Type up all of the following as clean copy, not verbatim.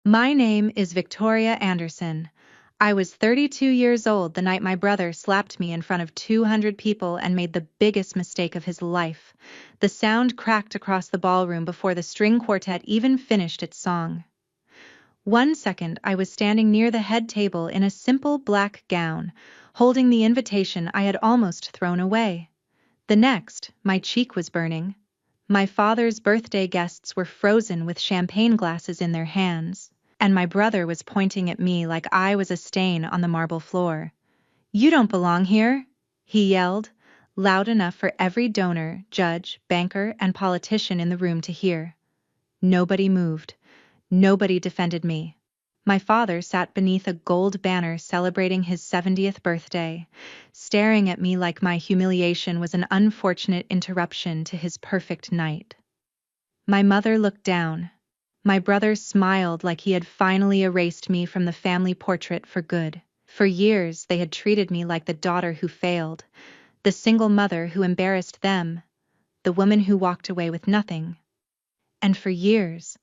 My name is Victoria Anderson. I was 32 years old the night my brother slapped me in front of 200 people and made the biggest mistake of his life. The sound cracked across the ballroom before the string quartet even finished its song. 1 second I was standing near the head table in a simple black gown, holding the invitation I had almost thrown away. The next, my cheek was burning. My father's birthday guests were frozen with champagne glasses in their hands, and my brother was pointing at me like I was a stain on the marble floor. "You don't belong here," he yelled, loud enough for every donor, judge, banker, and politician in the room to hear. Nobody moved. Nobody defended me. My father sat beneath a gold banner celebrating his 70th birthday, staring at me like my humiliation was an unfortunate interruption to his perfect night. My mother looked down. My brother smiled like he had finally erased me from the family portrait for good. For years, they had treated me like the daughter who failed, the single mother who embarrassed them, the woman who walked away with nothing. And for years,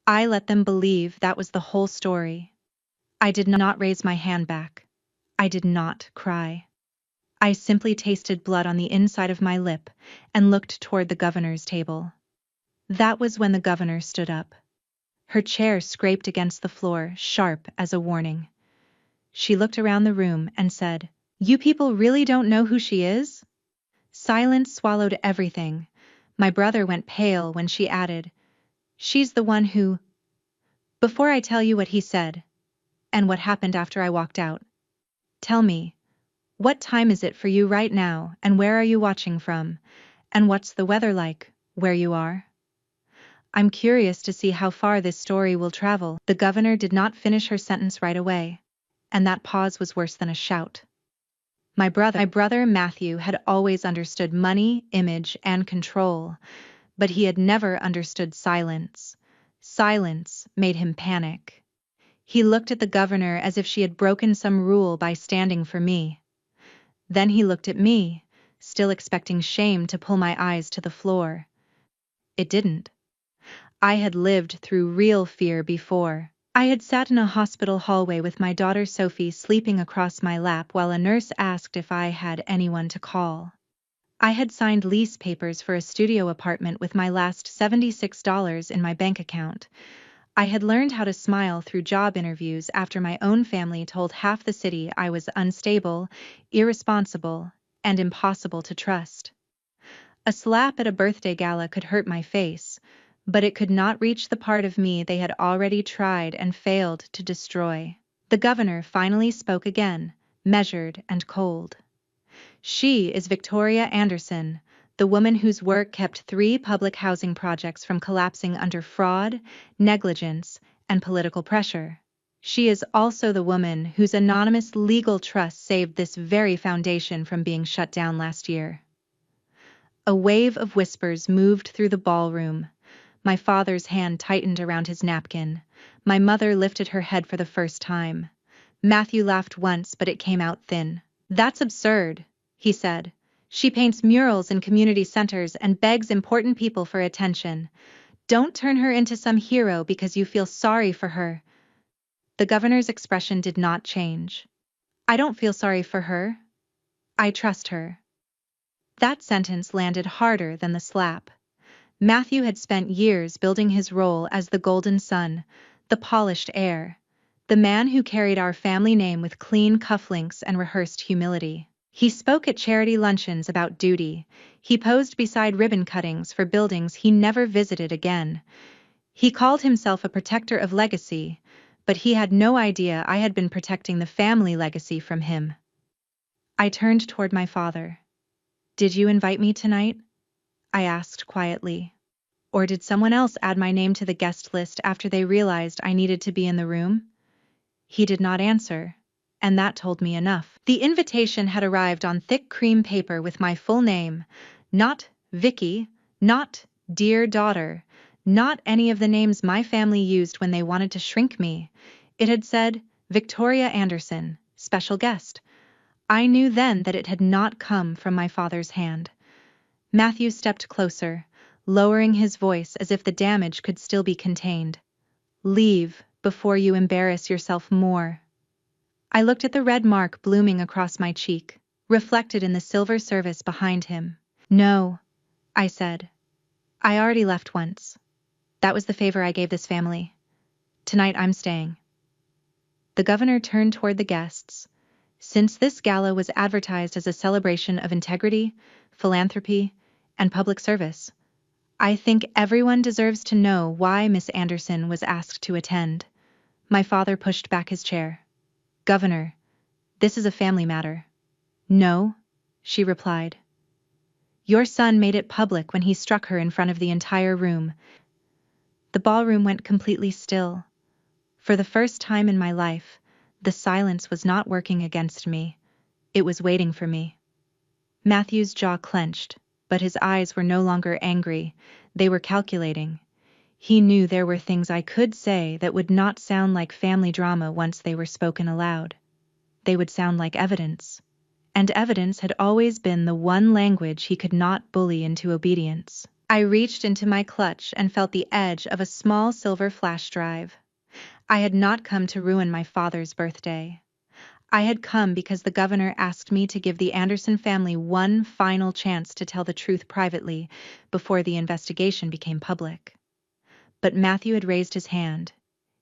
I let them believe that was the whole story. I did not raise my hand back. I did not cry. I simply tasted blood on the inside of my lip and looked toward the governor's table. That was when the governor stood up. Her chair scraped against the floor, sharp as a warning. She looked around the room and said, "You people really don't know who she is?" Silence swallowed everything. My brother went pale when she added, "She's the one who—" Before I tell you what he said, and what happened after I walked out, tell me, what time is it for you right now, and where are you watching from? And what's the weather like, where you are? I'm curious to see how far this story will travel. The governor did not finish her sentence right away, and that pause was worse than a shout. My brother Matthew had always understood money, image, and control, but he had never understood silence. Silence made him panic. He looked at the governor as if she had broken some rule by standing for me. Then he looked at me, still expecting shame to pull my eyes to the floor. It didn't. I had lived through real fear before. I had sat in a hospital hallway with my daughter Sophie sleeping across my lap while a nurse asked if I had anyone to call. I had signed lease papers for a studio apartment with my last $76 in my bank account. I had learned how to smile through job interviews after my own family told half the city I was unstable, irresponsible, and impossible to trust. A slap at a birthday gala could hurt my face, but it could not reach the part of me they had already tried and failed to destroy. The governor finally spoke again, measured and cold. She is Victoria Anderson, the woman whose work kept 3 public housing projects from collapsing under fraud, negligence, and political pressure. She is also the woman whose anonymous legal trust saved this very foundation from being shut down last year. A wave of whispers moved through the ballroom. My father's hand tightened around his napkin. My mother lifted her head for the first time. Matthew laughed once, but it came out thin. "That's absurd," he said. "She paints murals in community centers and begs important people for attention. Don't turn her into some hero because you feel sorry for her." The governor's expression did not change. "I don't feel sorry for her. I trust her." That sentence landed harder than the slap. Matthew had spent years building his role as the golden son, the polished heir, the man who carried our family name with clean cufflinks and rehearsed humility. He spoke at charity luncheons about duty. He posed beside ribbon cuttings for buildings he never visited again. He called himself a protector of legacy, but he had no idea I had been protecting the family legacy from him. I turned toward my father. "Did you invite me tonight?" I asked quietly. "Or did someone else add my name to the guest list after they realized I needed to be in the room?" He did not answer, and that told me enough. The invitation had arrived on thick cream paper with my full name, not Vicky, not dear daughter, not any of the names my family used when they wanted to shrink me. It had said, Victoria Anderson, special guest. I knew then that it had not come from my father's hand. Matthew stepped closer, lowering his voice as if the damage could still be contained. "Leave, before you embarrass yourself more." I looked at the red mark blooming across my cheek, reflected in the silver service behind him. "No," I said. "I already left once. That was the favor I gave this family. Tonight I'm staying." The governor turned toward the guests. Since this gala was advertised as a celebration of integrity, philanthropy, and public service, I think everyone deserves to know why Miss Anderson was asked to attend. My father pushed back his chair. "Governor, this is a family matter." "No," she replied. "Your son made it public when he struck her in front of the entire room." The ballroom went completely still. For the first time in my life, the silence was not working against me. It was waiting for me. Matthew's jaw clenched, but his eyes were no longer angry. They were calculating. He knew there were things I could say that would not sound like family drama once they were spoken aloud. They would sound like evidence. And evidence had always been the one language he could not bully into obedience. I reached into my clutch and felt the edge of a small silver flash drive. I had not come to ruin my father's birthday. I had come because the governor asked me to give the Anderson family one final chance to tell the truth privately before the investigation became public. But Matthew had raised his hand.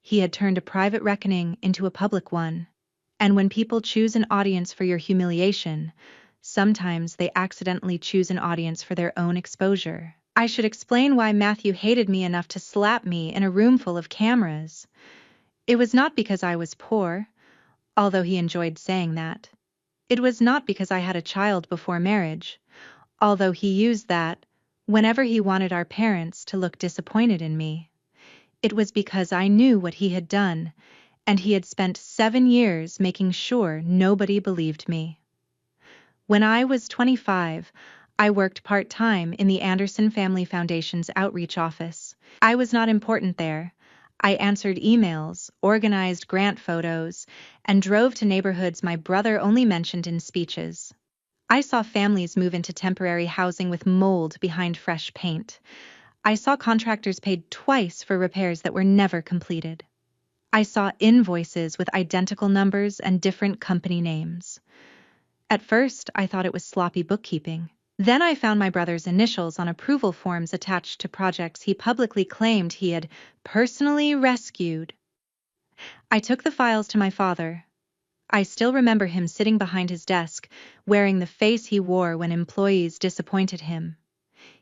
He had turned a private reckoning into a public one. And when people choose an audience for your humiliation, sometimes they accidentally choose an audience for their own exposure. I should explain why Matthew hated me enough to slap me in a room full of cameras. It was not because I was poor, although he enjoyed saying that. It was not because I had a child before marriage, although he used that whenever he wanted our parents to look disappointed in me. It was because I knew what he had done, and he had spent 7 years making sure nobody believed me. When I was 25, I worked part-time in the Anderson Family Foundation's outreach office. I was not important there. I answered emails, organized grant photos, and drove to neighborhoods my brother only mentioned in speeches. I saw families move into temporary housing with mold behind fresh paint. I saw contractors paid twice for repairs that were never completed. I saw invoices with identical numbers and different company names. At first, I thought it was sloppy bookkeeping. Then I found my brother's initials on approval forms attached to projects he publicly claimed he had personally rescued. I took the files to my father. I still remember him sitting behind his desk, wearing the face he wore when employees disappointed him.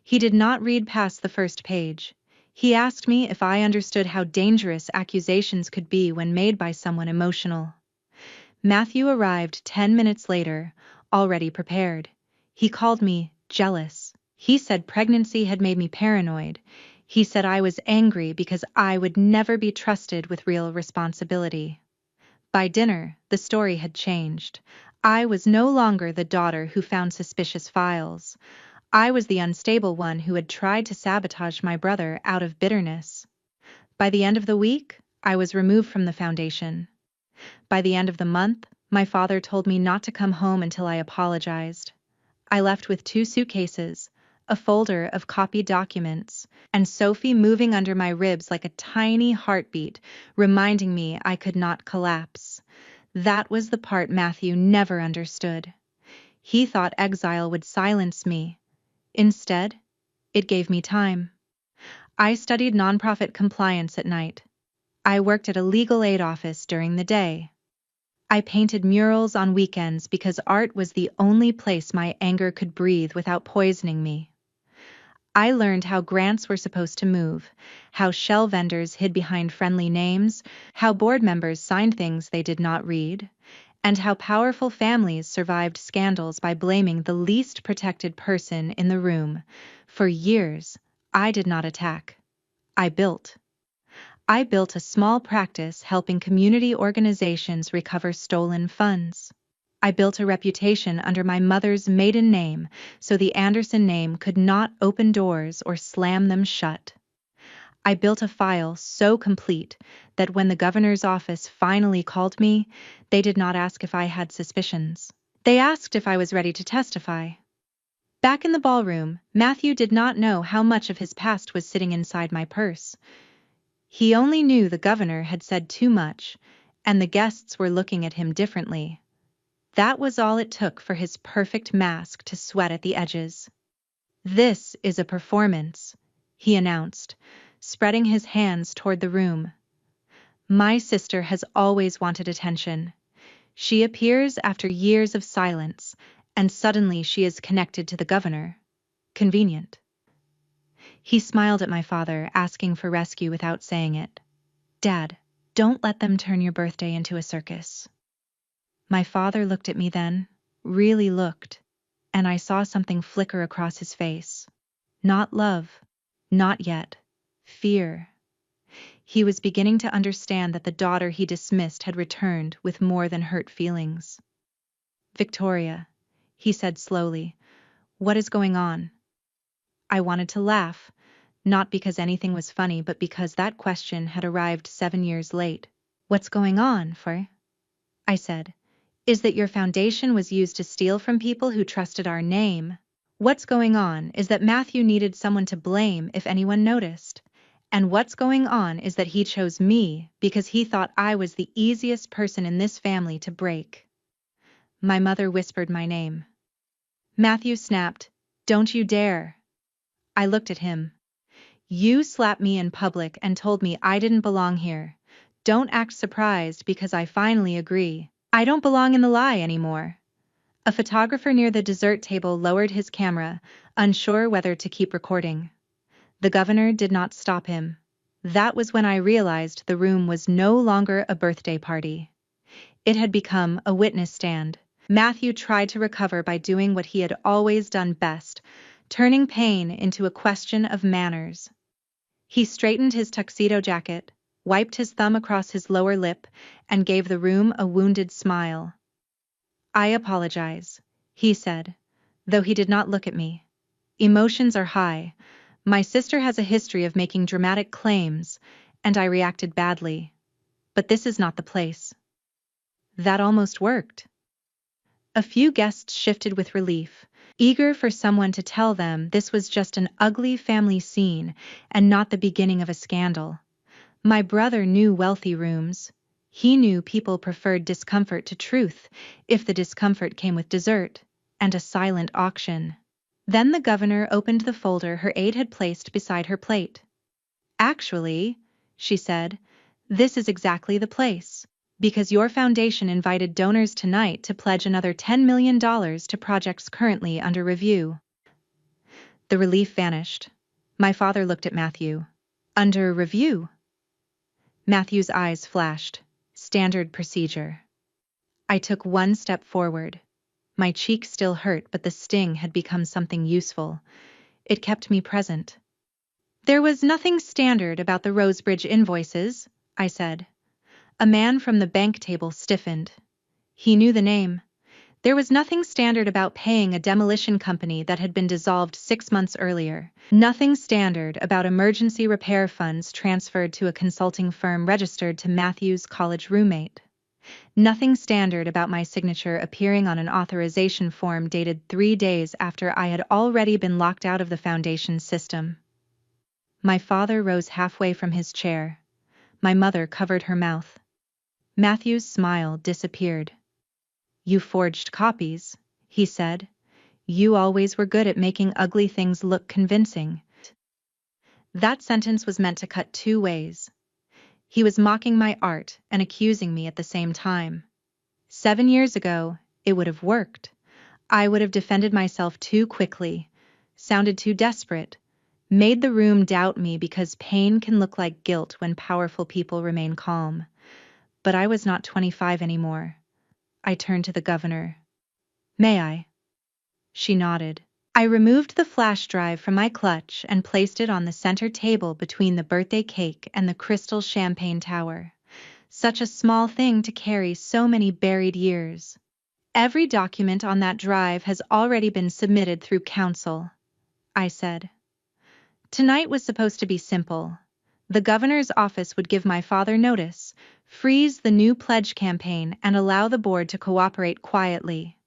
He did not read past the first page. He asked me if I understood how dangerous accusations could be when made by someone emotional. Matthew arrived 10 minutes later, already prepared. He called me jealous. He said pregnancy had made me paranoid. He said I was angry because I would never be trusted with real responsibility. By dinner, the story had changed. I was no longer the daughter who found suspicious files. I was the unstable one who had tried to sabotage my brother out of bitterness. By the end of the week, I was removed from the foundation. By the end of the month, my father told me not to come home until I apologized. I left with 2 suitcases, a folder of copied documents, and Sophie moving under my ribs like a tiny heartbeat, reminding me I could not collapse. That was the part Matthew never understood. He thought exile would silence me. Instead, it gave me time. I studied nonprofit compliance at night. I worked at a legal aid office during the day. I painted murals on weekends because art was the only place my anger could breathe without poisoning me. I learned how grants were supposed to move, how shell vendors hid behind friendly names, how board members signed things they did not read, and how powerful families survived scandals by blaming the least protected person in the room. For years, I did not attack. I built. I built a small practice helping community organizations recover stolen funds. I built a reputation under my mother's maiden name so the Anderson name could not open doors or slam them shut. I built a file so complete that when the governor's office finally called me, they did not ask if I had suspicions. They asked if I was ready to testify. Back in the ballroom, Matthew did not know how much of his past was sitting inside my purse. He only knew the governor had said too much, and the guests were looking at him differently. That was all it took for his perfect mask to sweat at the edges. "This is a performance," he announced, spreading his hands toward the room. "My sister has always wanted attention. She appears after years of silence, and suddenly she is connected to the governor. Convenient." He smiled at my father, asking for rescue without saying it. "Dad, don't let them turn your birthday into a circus." My father looked at me then, really looked, and I saw something flicker across his face. Not love, not yet. Fear. He was beginning to understand that the daughter he dismissed had returned with more than hurt feelings. "Victoria," he said slowly, "what is going on?" I wanted to laugh, not because anything was funny, but because that question had arrived 7 years late. "What's going on, for?" I said. "Is that your foundation was used to steal from people who trusted our name. What's going on is that Matthew needed someone to blame if anyone noticed. And what's going on is that he chose me because he thought I was the easiest person in this family to break." My mother whispered my name. Matthew snapped, "Don't you dare." I looked at him. "You slapped me in public and told me I didn't belong here. Don't act surprised because I finally agree. I don't belong in the lie anymore." A photographer near the dessert table lowered his camera, unsure whether to keep recording. The governor did not stop him. That was when I realized the room was no longer a birthday party. It had become a witness stand. Matthew tried to recover by doing what he had always done best, turning pain into a question of manners. He straightened his tuxedo jacket, wiped his thumb across his lower lip, and gave the room a wounded smile. "I apologize," he said, though he did not look at me. "Emotions are high. My sister has a history of making dramatic claims, and I reacted badly. But this is not the place." That almost worked. A few guests shifted with relief, eager for someone to tell them this was just an ugly family scene and not the beginning of a scandal. My brother knew wealthy rooms. He knew people preferred discomfort to truth, if the discomfort came with dessert, and a silent auction. Then the governor opened the folder her aide had placed beside her plate. "Actually," she said, "this is exactly the place. Because your foundation invited donors tonight to pledge another $10 million to projects currently under review." The relief vanished. My father looked at Matthew. "Under review?" Matthew's eyes flashed. "Standard procedure." I took one step forward. My cheek still hurt, but the sting had become something useful. It kept me present. "There was nothing standard about the Rosebridge invoices," I said. A man from the bank table stiffened. He knew the name. "There was nothing standard about paying a demolition company that had been dissolved 6 months earlier. Nothing standard about emergency repair funds transferred to a consulting firm registered to Matthew's college roommate. Nothing standard about my signature appearing on an authorization form dated 3 days after I had already been locked out of the foundation system." My father rose halfway from his chair. My mother covered her mouth. Matthew's smile disappeared. "You forged copies," he said. "You always were good at making ugly things look convincing." That sentence was meant to cut 2 ways. He was mocking my art and accusing me at the same time. 7 years ago, it would have worked. I would have defended myself too quickly, sounded too desperate, made the room doubt me because pain can look like guilt when powerful people remain calm. But I was not 25 anymore. I turned to the governor. "May I?" She nodded. I removed the flash drive from my clutch and placed it on the center table between the birthday cake and the crystal champagne tower. Such a small thing to carry so many buried years. "Every document on that drive has already been submitted through council," I said. Tonight was supposed to be simple. The governor's office would give my father notice, freeze the new pledge campaign, and allow the board to cooperate quietly.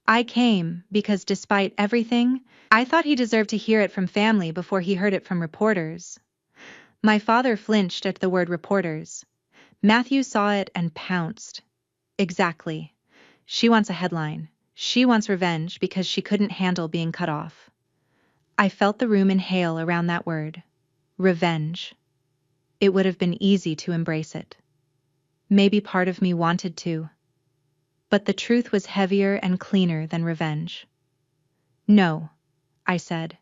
I came because, despite everything, I thought he deserved to hear it from family before he heard it from reporters. My father flinched at the word reporters. Matthew saw it and pounced. Exactly. She wants a headline. She wants revenge because she couldn't handle being cut off. I felt the room inhale around that word. Revenge. It would have been easy to embrace it. Maybe part of me wanted to. But the truth was heavier and cleaner than revenge. No, I said.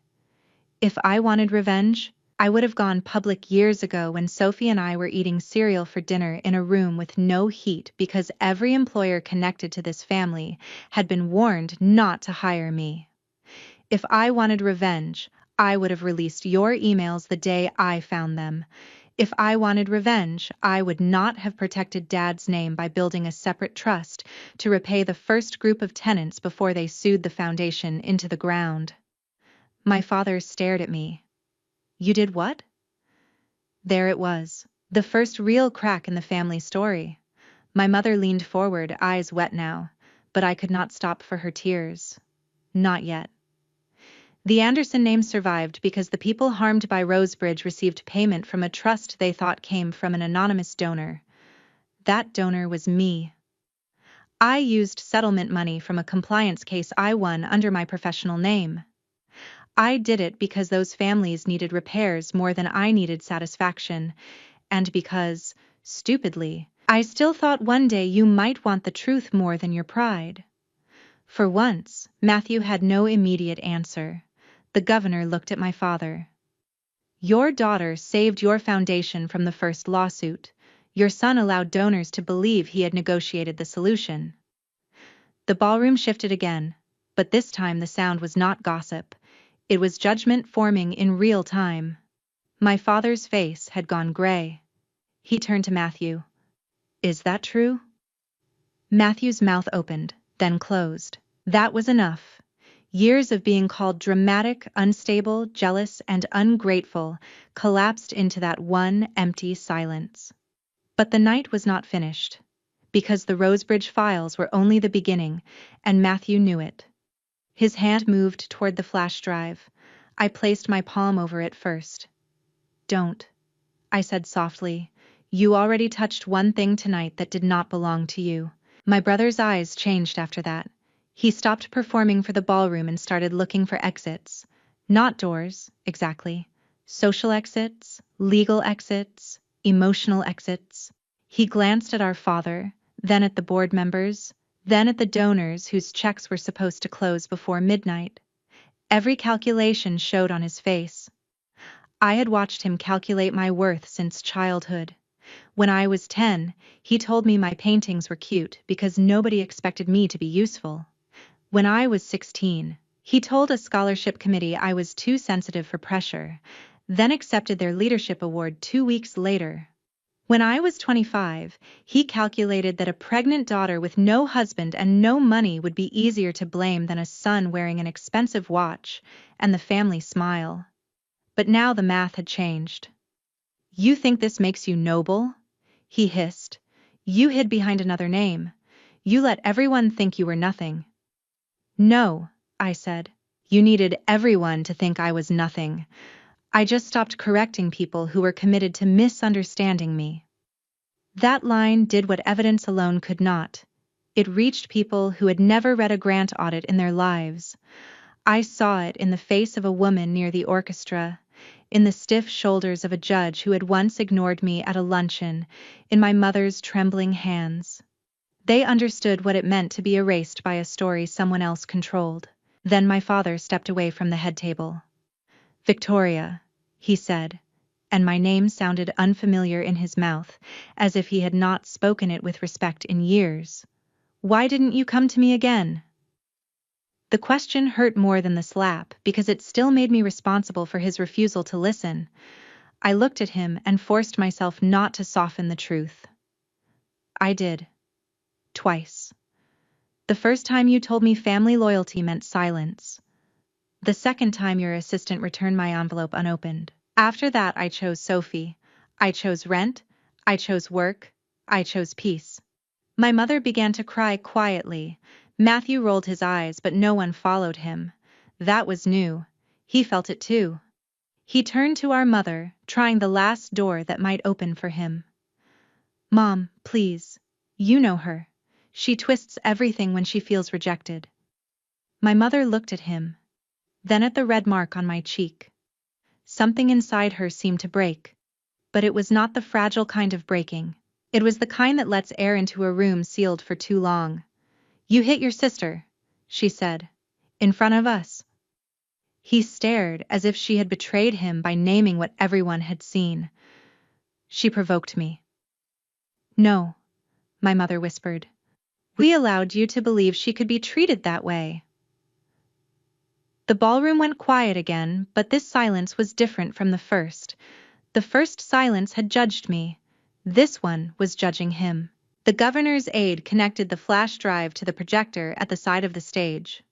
If I wanted revenge, I would have gone public years ago when Sophie and I were eating cereal for dinner in a room with no heat because every employer connected to this family had been warned not to hire me. If I wanted revenge, I would have released your emails the day I found them. If I wanted revenge, I would not have protected Dad's name by building a separate trust to repay the first group of tenants before they sued the foundation into the ground. My father stared at me. You did what? There it was, the first real crack in the family story. My mother leaned forward, eyes wet now, but I could not stop for her tears. Not yet. The Anderson name survived because the people harmed by Rosebridge received payment from a trust they thought came from an anonymous donor. That donor was me. I used settlement money from a compliance case I won under my professional name. I did it because those families needed repairs more than I needed satisfaction, and because, stupidly, I still thought one day you might want the truth more than your pride. For once, Matthew had no immediate answer. The governor looked at my father. Your daughter saved your foundation from the first lawsuit. Your son allowed donors to believe he had negotiated the solution. The ballroom shifted again, but this time the sound was not gossip. It was judgment forming in real time. My father's face had gone gray. He turned to Matthew. Is that true? Matthew's mouth opened, then closed. That was enough. Years of being called dramatic, unstable, jealous, and ungrateful collapsed into that one empty silence. But the night was not finished, because the Rosebridge files were only the beginning, and Matthew knew it. His hand moved toward the flash drive. I placed my palm over it first. Don't, I said softly. You already touched one thing tonight that did not belong to you. My brother's eyes changed after that. He stopped performing for the ballroom and started looking for exits. Not doors, exactly. Social exits, legal exits, emotional exits. He glanced at our father, then at the board members, then at the donors whose checks were supposed to close before midnight. Every calculation showed on his face. I had watched him calculate my worth since childhood. When I was 10, he told me my paintings were cute because nobody expected me to be useful. When I was 16, he told a scholarship committee I was too sensitive for pressure, then accepted their leadership award 2 weeks later. When I was 25, he calculated that a pregnant daughter with no husband and no money would be easier to blame than a son wearing an expensive watch and the family smile. But now the math had changed. You think this makes you noble? He hissed. You hid behind another name. You let everyone think you were nothing. No, I said. You needed everyone to think I was nothing. I just stopped correcting people who were committed to misunderstanding me. That line did what evidence alone could not. It reached people who had never read a grant audit in their lives. I saw it in the face of a woman near the orchestra, in the stiff shoulders of a judge who had once ignored me at a luncheon, in my mother's trembling hands. They understood what it meant to be erased by a story someone else controlled. Then my father stepped away from the head table. Victoria, he said, and my name sounded unfamiliar in his mouth, as if he had not spoken it with respect in years. Why didn't you come to me again? The question hurt more than the slap because it still made me responsible for his refusal to listen. I looked at him and forced myself not to soften the truth. I did. Twice. The first time you told me family loyalty meant silence. The second time your assistant returned my envelope unopened. After that, I chose Sophie. I chose rent. I chose work. I chose peace. My mother began to cry quietly. Matthew rolled his eyes, but no one followed him. That was new. He felt it too. He turned to our mother, trying the last door that might open for him. "Mom, please. You know her. She twists everything when she feels rejected." My mother looked at him, then at the red mark on my cheek. Something inside her seemed to break, but it was not the fragile kind of breaking. It was the kind that lets air into a room sealed for too long. "You hit your sister," she said. "In front of us." He stared as if she had betrayed him by naming what everyone had seen. "She provoked me." "No," my mother whispered. "We allowed you to believe she could be treated that way." The ballroom went quiet again, but this silence was different from the first. The first silence had judged me. This one was judging him. The governor's aide connected the flash drive to the projector at the side of the stage.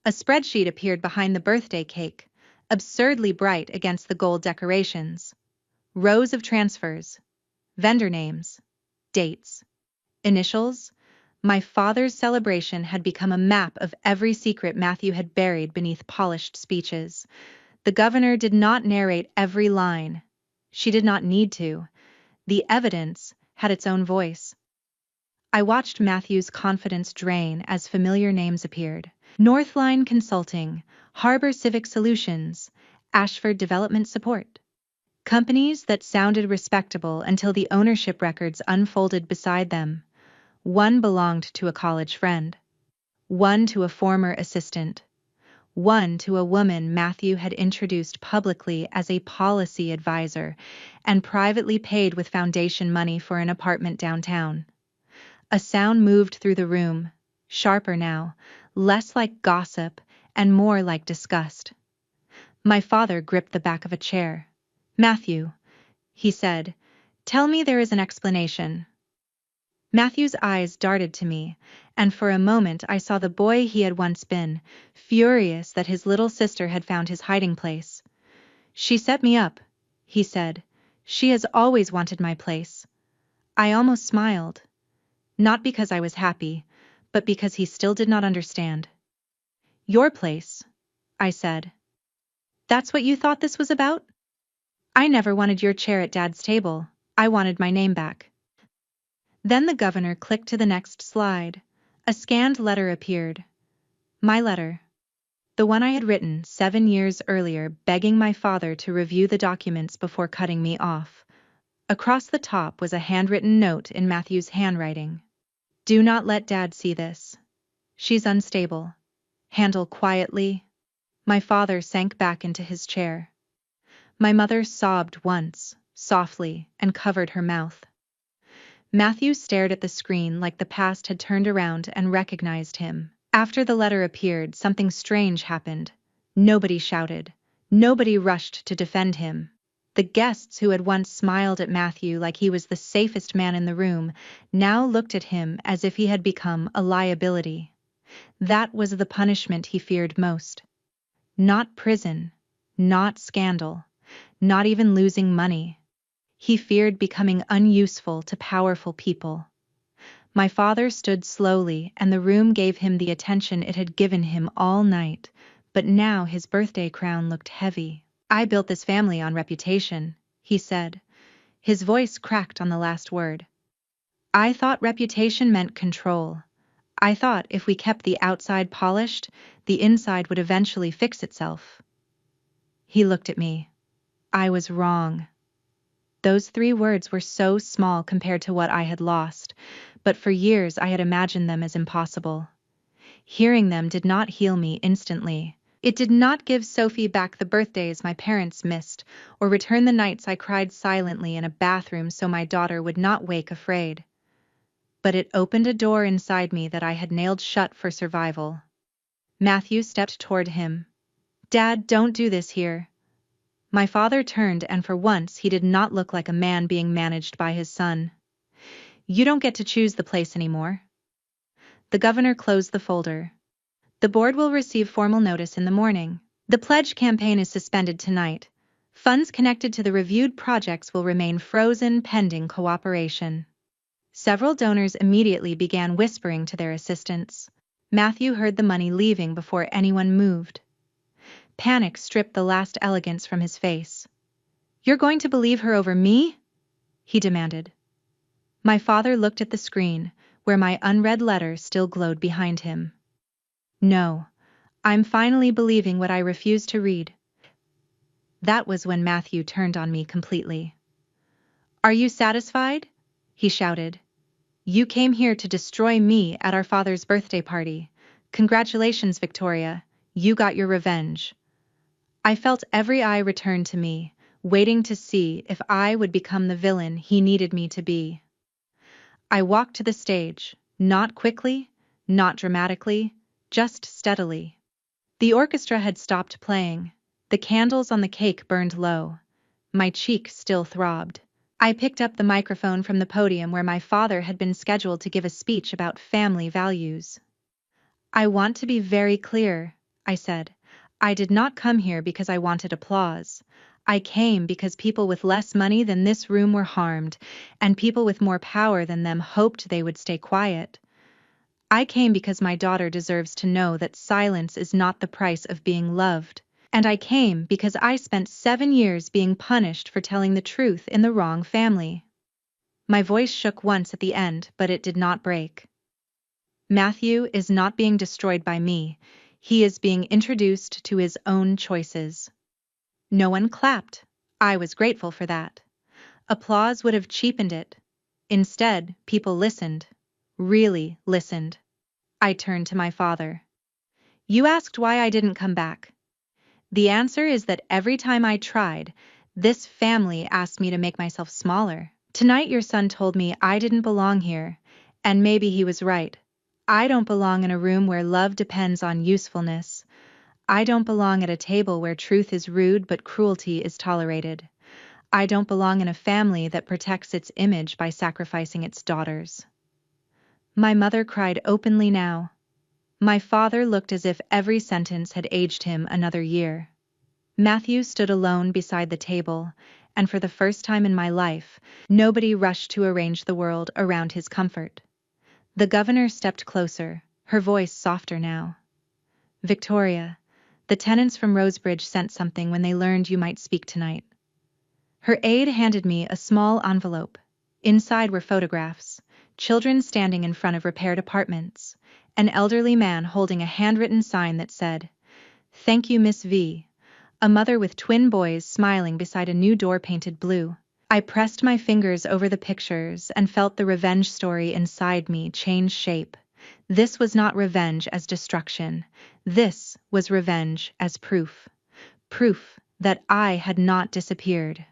A spreadsheet appeared behind the birthday cake, absurdly bright against the gold decorations. Rows of transfers, vendor names, dates, initials. My father's celebration had become a map of every secret Matthew had buried beneath polished speeches. The governor did not narrate every line. She did not need to. The evidence had its own voice. I watched Matthew's confidence drain as familiar names appeared. Northline Consulting, Harbor Civic Solutions, Ashford Development Support. Companies that sounded respectable until the ownership records unfolded beside them. One belonged to a college friend. One to a former assistant. One to a woman Matthew had introduced publicly as a policy advisor and privately paid with foundation money for an apartment downtown. A sound moved through the room, sharper now, less like gossip and more like disgust. My father gripped the back of a chair. "Matthew," he said, "tell me there is an explanation." Matthew's eyes darted to me, and for a moment I saw the boy he had once been, furious that his little sister had found his hiding place. "She set me up," he said. "She has always wanted my place." I almost smiled. Not because I was happy, but because he still did not understand. "Your place," I said. "That's what you thought this was about?" "I never wanted your chair at Dad's table. I wanted my name back." Then the governor clicked to the next slide. A scanned letter appeared. My letter. The one I had written 7 years earlier, begging my father to review the documents before cutting me off. Across the top was a handwritten note in Matthew's handwriting. "Do not let Dad see this. She's unstable. Handle quietly." My father sank back into his chair. My mother sobbed once, softly, and covered her mouth. Matthew stared at the screen like the past had turned around and recognized him. After the letter appeared, something strange happened. Nobody shouted. Nobody rushed to defend him. The guests who had once smiled at Matthew like he was the safest man in the room now looked at him as if he had become a liability. That was the punishment he feared most. Not prison, not scandal, not even losing money. He feared becoming unuseful to powerful people. My father stood slowly, and the room gave him the attention it had given him all night, but now his birthday crown looked heavy. "I built this family on reputation," he said. His voice cracked on the last word. "I thought reputation meant control. I thought if we kept the outside polished, the inside would eventually fix itself." He looked at me. I was wrong. Those 3 words were so small compared to what I had lost, but for years I had imagined them as impossible. Hearing them did not heal me instantly. It did not give Sophie back the birthdays my parents missed, or return the nights I cried silently in a bathroom so my daughter would not wake afraid. But it opened a door inside me that I had nailed shut for survival. Matthew stepped toward him. "Dad, don't do this here." My father turned, and for once he did not look like a man being managed by his son. "You don't get to choose the place anymore." The governor closed the folder. "The board will receive formal notice in the morning. The pledge campaign is suspended tonight. Funds connected to the reviewed projects will remain frozen pending cooperation." Several donors immediately began whispering to their assistants. Matthew heard the money leaving before anyone moved. Panic stripped the last elegance from his face. "You're going to believe her over me?" he demanded. My father looked at the screen, where my unread letter still glowed behind him. "No. I'm finally believing what I refused to read." That was when Matthew turned on me completely. "Are you satisfied?" he shouted. "You came here to destroy me at our father's birthday party. Congratulations, Victoria. You got your revenge." I felt every eye return to me, waiting to see if I would become the villain he needed me to be. I walked to the stage, not quickly, not dramatically, just steadily. The orchestra had stopped playing. The candles on the cake burned low. My cheek still throbbed. I picked up the microphone from the podium where my father had been scheduled to give a speech about family values. "I want to be very clear," I said. "I did not come here because I wanted applause. I came because people with less money than this room were harmed, and people with more power than them hoped they would stay quiet. I came because my daughter deserves to know that silence is not the price of being loved. And I came because I spent 7 years being punished for telling the truth in the wrong family." My voice shook once at the end, but it did not break. "Matthew is not being destroyed by me. He is being introduced to his own choices." No one clapped. I was grateful for that. Applause would have cheapened it. Instead, people listened. Really listened. I turned to my father. "You asked why I didn't come back. The answer is that every time I tried, this family asked me to make myself smaller. Tonight your son told me I didn't belong here, and maybe he was right. I don't belong in a room where love depends on usefulness. I don't belong at a table where truth is rude but cruelty is tolerated. I don't belong in a family that protects its image by sacrificing its daughters." My mother cried openly now. My father looked as if every sentence had aged him another year. Matthew stood alone beside the table, and for the first time in my life, nobody rushed to arrange the world around his comfort. The governor stepped closer, her voice softer now. "Victoria, the tenants from Rosebridge sent something when they learned you might speak tonight." Her aide handed me a small envelope. Inside were photographs, children standing in front of repaired apartments, an elderly man holding a handwritten sign that said, "Thank you, Miss V," a mother with twin boys smiling beside a new door painted blue. I pressed my fingers over the pictures and felt the revenge story inside me change shape. This was not revenge as destruction. This was revenge as proof. Proof that I had not disappeared.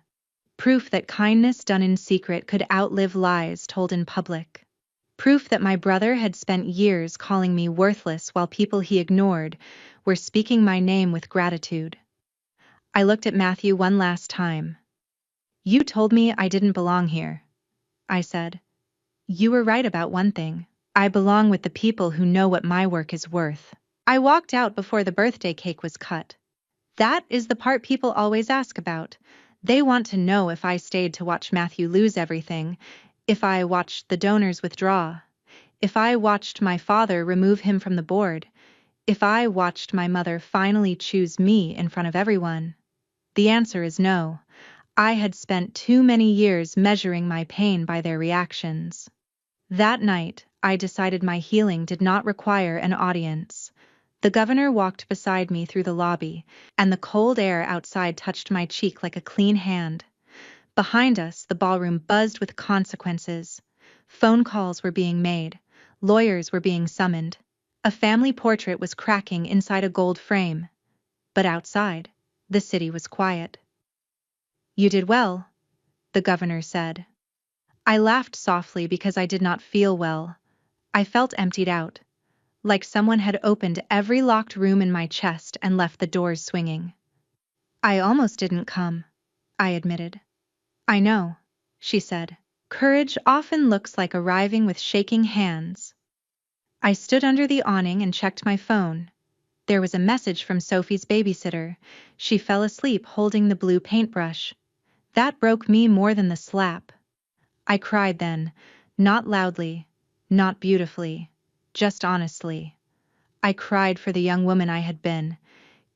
Proof that kindness done in secret could outlive lies told in public. Proof that my brother had spent years calling me worthless while people he ignored were speaking my name with gratitude. I looked at Matthew one last time. "You told me I didn't belong here," I said. "You were right about one thing. I belong with the people who know what my work is worth." I walked out before the birthday cake was cut. That is the part people always ask about. They want to know if I stayed to watch Matthew lose everything, if I watched the donors withdraw, if I watched my father remove him from the board, if I watched my mother finally choose me in front of everyone. The answer is no. I had spent too many years measuring my pain by their reactions. That night, I decided my healing did not require an audience. The governor walked beside me through the lobby, and the cold air outside touched my cheek like a clean hand. Behind us, the ballroom buzzed with consequences. Phone calls were being made. Lawyers were being summoned. A family portrait was cracking inside a gold frame. But outside, the city was quiet. "You did well," the governor said. I laughed softly because I did not feel well. I felt emptied out, like someone had opened every locked room in my chest and left the doors swinging. "I almost didn't come," I admitted. "I know," she said. "Courage often looks like arriving with shaking hands." I stood under the awning and checked my phone. There was a message from Sophie's babysitter. She fell asleep holding the blue paintbrush. That broke me more than the slap. I cried then, not loudly, not beautifully, just honestly. I cried for the young woman I had been,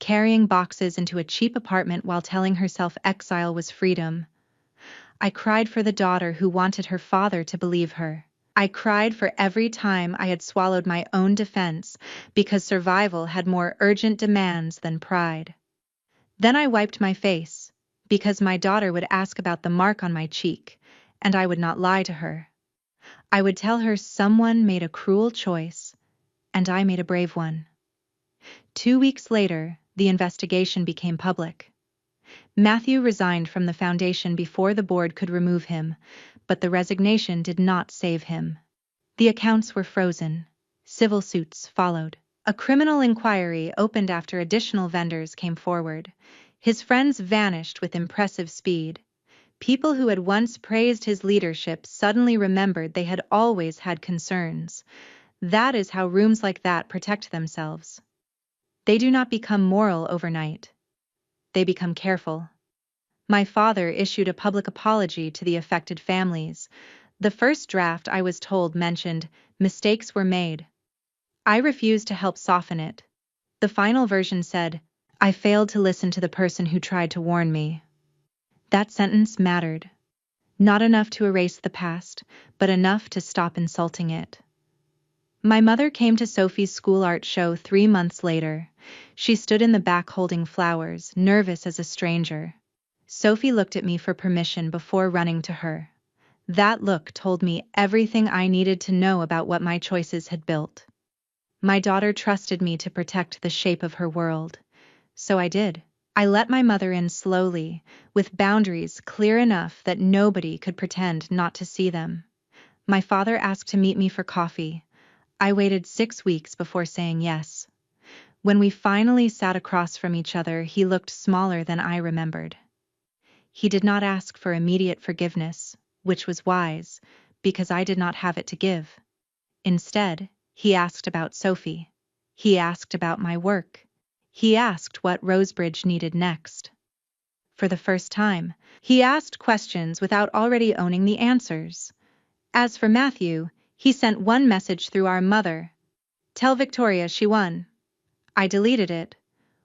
carrying boxes into a cheap apartment while telling herself exile was freedom. I cried for the daughter who wanted her father to believe her. I cried for every time I had swallowed my own defense because survival had more urgent demands than pride. Then I wiped my face, because my daughter would ask about the mark on my cheek, and I would not lie to her. I would tell her someone made a cruel choice, and I made a brave one. 2 weeks later, the investigation became public. Matthew resigned from the foundation before the board could remove him, but the resignation did not save him. The accounts were frozen. Civil suits followed. A criminal inquiry opened after additional vendors came forward. His friends vanished with impressive speed. People who had once praised his leadership suddenly remembered they had always had concerns. That is how rooms like that protect themselves. They do not become moral overnight. They become careful. My father issued a public apology to the affected families. The first draft, I was told, mentioned mistakes were made. I refused to help soften it. The final version said, I failed to listen to the person who tried to warn me. That sentence mattered. Not enough to erase the past, but enough to stop insulting it. My mother came to Sophie's school art show 3 months later. She stood in the back holding flowers, nervous as a stranger. Sophie looked at me for permission before running to her. That look told me everything I needed to know about what my choices had built. My daughter trusted me to protect the shape of her world. So I did. I let my mother in slowly, with boundaries clear enough that nobody could pretend not to see them. My father asked to meet me for coffee. I waited 6 weeks before saying yes. When we finally sat across from each other, he looked smaller than I remembered. He did not ask for immediate forgiveness, which was wise, because I did not have it to give. Instead, he asked about Sophie. He asked about my work. He asked what Rosebridge needed next. For the first time, he asked questions without already owning the answers. As for Matthew, he sent one message through our mother. Tell Victoria she won. I deleted it.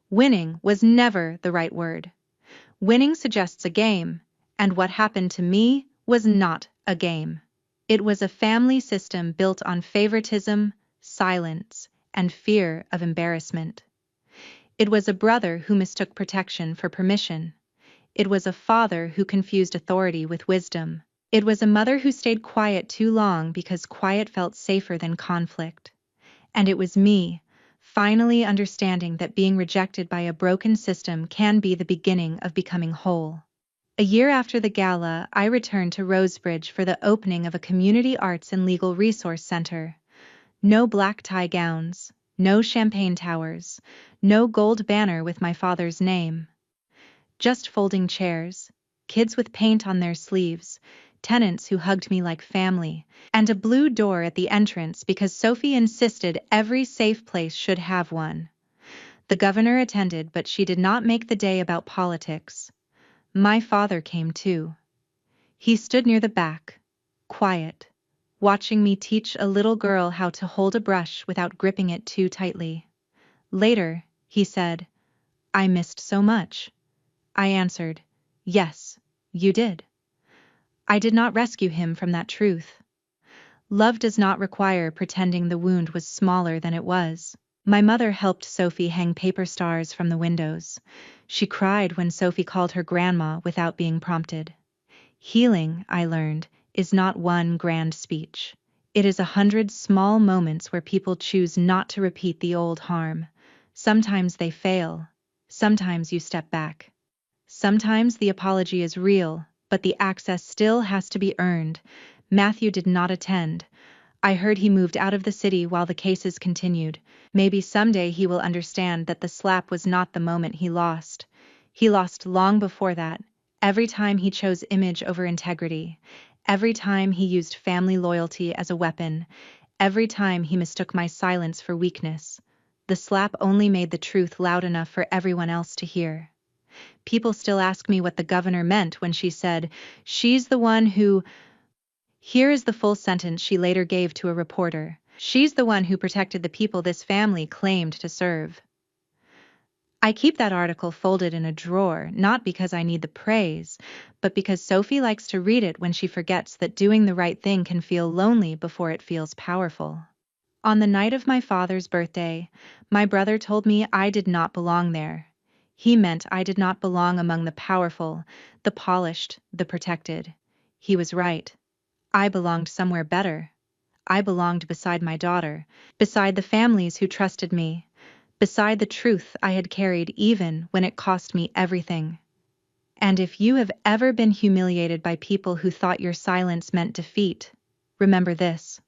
Winning was never the right word. Winning suggests a game, and what happened to me was not a game. It was a family system built on favoritism, silence, and fear of embarrassment. It was a brother who mistook protection for permission. It was a father who confused authority with wisdom. It was a mother who stayed quiet too long because quiet felt safer than conflict. And it was me, finally understanding that being rejected by a broken system can be the beginning of becoming whole. A year after the gala, I returned to Rosebridge for the opening of a community arts and legal resource center. No black tie gowns, no champagne towers, no gold banner with my father's name. Just folding chairs, kids with paint on their sleeves, tenants who hugged me like family, and a blue door at the entrance because Sophie insisted every safe place should have one. The governor attended, but she did not make the day about politics. My father came too. He stood near the back, quiet, watching me teach a little girl how to hold a brush without gripping it too tightly. Later, he said, I missed so much. I answered, yes, you did. I did not rescue him from that truth. Love does not require pretending the wound was smaller than it was. My mother helped Sophie hang paper stars from the windows. She cried when Sophie called her grandma without being prompted. Healing, I learned, is not one grand speech. It is 100 small moments where people choose not to repeat the old harm. Sometimes they fail. Sometimes you step back. Sometimes the apology is real, but the access still has to be earned. Matthew did not attend. I heard he moved out of the city while the cases continued. Maybe someday he will understand that the slap was not the moment he lost. He lost long before that, every time he chose image over integrity, every time he used family loyalty as a weapon, every time he mistook my silence for weakness. The slap only made the truth loud enough for everyone else to hear. People still ask me what the governor meant when she said, she's the one who... Here is the full sentence she later gave to a reporter. She's the one who protected the people this family claimed to serve. I keep that article folded in a drawer, not because I need the praise, but because Sophie likes to read it when she forgets that doing the right thing can feel lonely before it feels powerful. On the night of my father's birthday, my brother told me I did not belong there. He meant I did not belong among the powerful, the polished, the protected. He was right. I belonged somewhere better. I belonged beside my daughter, beside the families who trusted me, beside the truth I had carried even when it cost me everything. And if you have ever been humiliated by people who thought your silence meant defeat, remember this.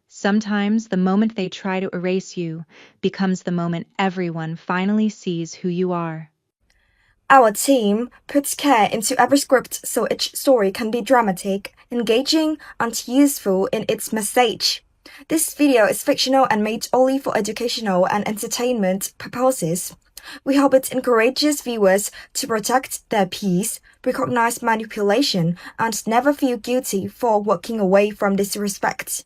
Sometimes the moment they try to erase you becomes the moment everyone finally sees who you are. Our team puts care into every script so each story can be dramatic, engaging, and useful in its message. This video is fictional and made only for educational and entertainment purposes. We hope it encourages viewers to protect their peace, recognize manipulation, and never feel guilty for walking away from disrespect.